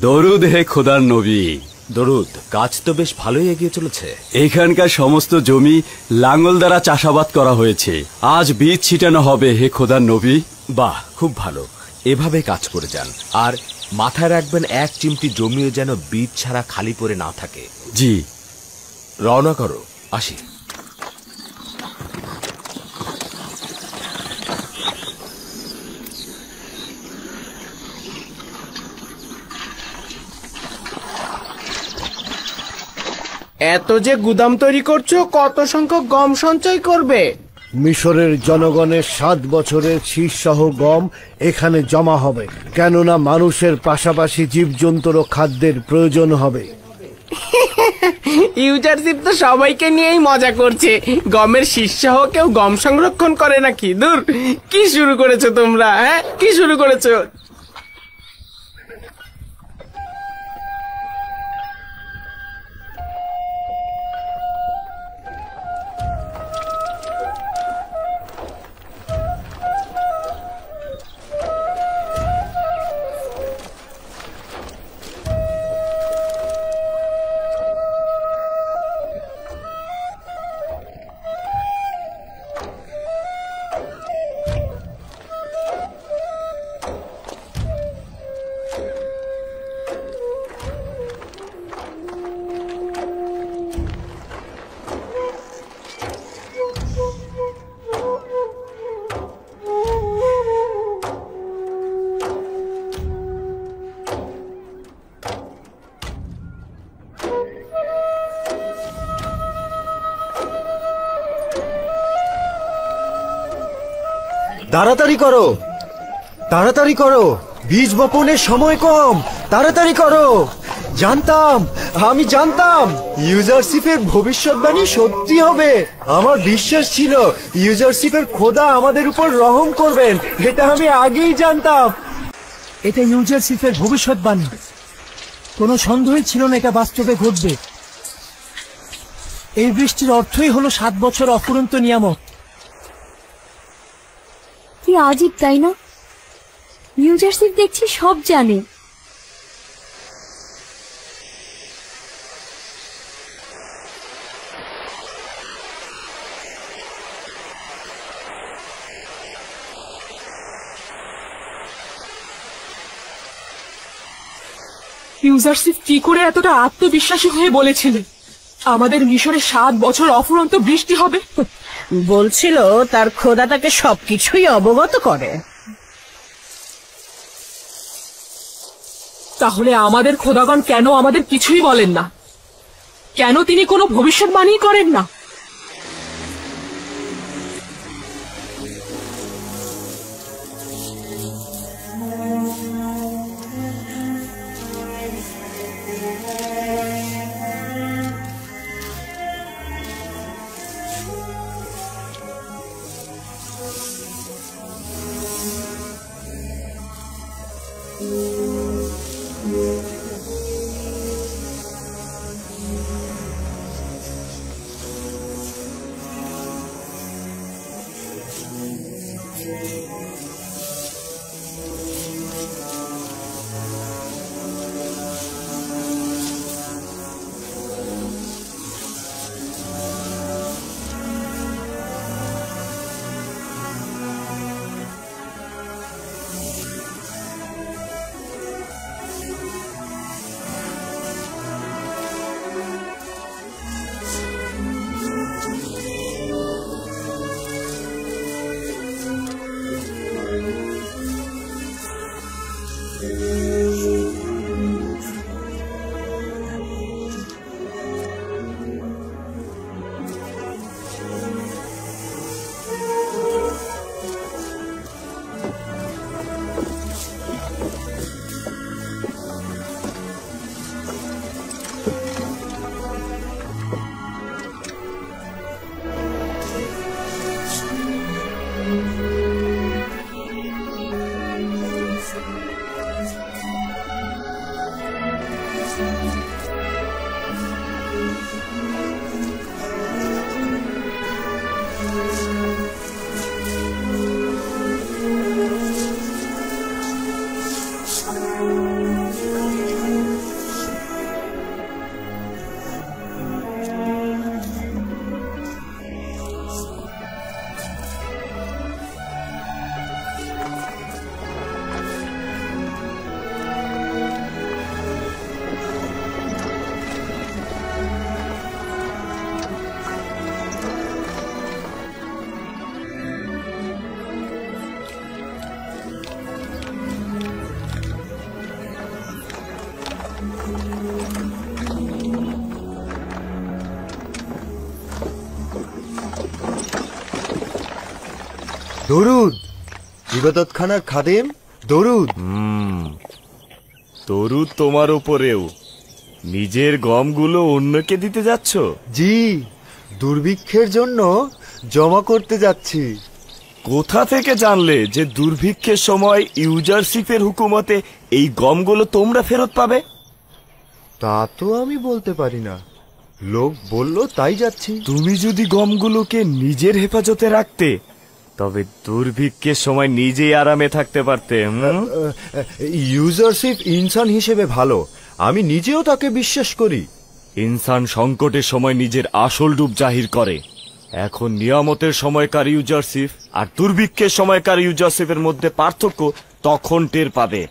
দরুদ হে খোদার নবী। দরুদ। কাজ তো বেশ ভালোই এগিয়ে চলেছে। এখানকার সমস্ত জমি লাঙ্গল দ্বারা চাষাবাদ করা হয়েছে। আজ বীজ ছিটানো হবে হে খোদার নবী। বাহ, খুব ভালো। এভাবে কাজ করে যান। আর মাথায় রাখবেন, এক চিমটি জমিও যেন বীজ ছাড়া খালি পড়ে না থাকে। জি। রওনা করো, আসি। এত যে গুদাম তৈরি করছো, কত সংখ্যক গম সঞ্চয় করবে? মিশরের জনগণের 7 বছরের শীষসহ গম এখানে জমা হবে, কেননা মানুষের পাশাপাশি জীবজন্তুরও খাদ্যের প্রয়োজন হবে। ইউজারশিপ তো সবাইকে নিয়েই মজা করছে। গমের শীষসহ কেউ গম সংরক্ষণ করে নাকি? দূর, কি শুরু করেছো তোমরা? হ্যাঁ, কি শুরু করেছো? তাড়াতাড়ি করো, তাড়াতাড়ি করো, বীজ বপনের সময় কম, তাড়াতাড়ি করো। আমি জানতাম ইউজারশিপের ভবিষ্যৎবাণী সত্যি হবে। আমার বিশ্বাস ছিল ইউজারশিপের খোদা আমাদের উপর রহম করবেন, এটা আমি আগেই জানতাম। এটা ইউজারশিপের ভবিষ্যৎবাণী, কোনো সন্দেহই ছিল না এটা বাস্তবে ঘটবে। এই বৃষ্টির অর্থই হলো 7 বছর অফুরন্ত নিয়ামত। কি আজীব, তাই না? ইউজারশিপ দেখছি সব জানে। ইউজারশিপ কি করে এতটা আত্মবিশ্বাসী হয়ে বলেছিলেন আমাদের মিশরে 7 বছর অফুরন্ত বৃষ্টি হবে? বলছিল তার খোদা তাকে সবকিছুই অবগত করে। তাহলে আমাদের খোদাগণ কেন আমাদের কিছুই বলেন না? কেন তিনি কোনো ভবিষ্যৎবাণী করেন না? দরুদ ইবাদতখানার খাদেম, দরুদ। দরুদ তোমার উপরেও। নিজের গমগুলো অন্যকে দিতে যাচ্ছ? জি, দুর্ভিক্ষের জন্য জমা করতে যাচ্ছি। কোথা থেকে জানলে যে দুর্ভিক্ষের সময় ইউজারশিপের হুকুমতে এই গমগুলো তোমরা ফেরত পাবে? তা তো আমি বলতে পারি না, লোক বলল তাই যাচ্ছি। তুমি যদি গমগুলোকে নিজের হেফাজতে রাখতে তবে দুর্ভিক্ষের সময় নিজেই আরামে থাকতে পারতে। ইউজারশিপ ইনসান হিসেবে ভালো, আমি নিজেও তাকে বিশ্বাস করি। ইনসান সংকটের সময় নিজের আসল রূপ জাহির করে। এখন নিয়ামতের সময়কার ইউজারশিপ আর দুর্ভিক্ষের সময়কার ইউজারশিপের মধ্যে পার্থক্য তখন টের পাবে।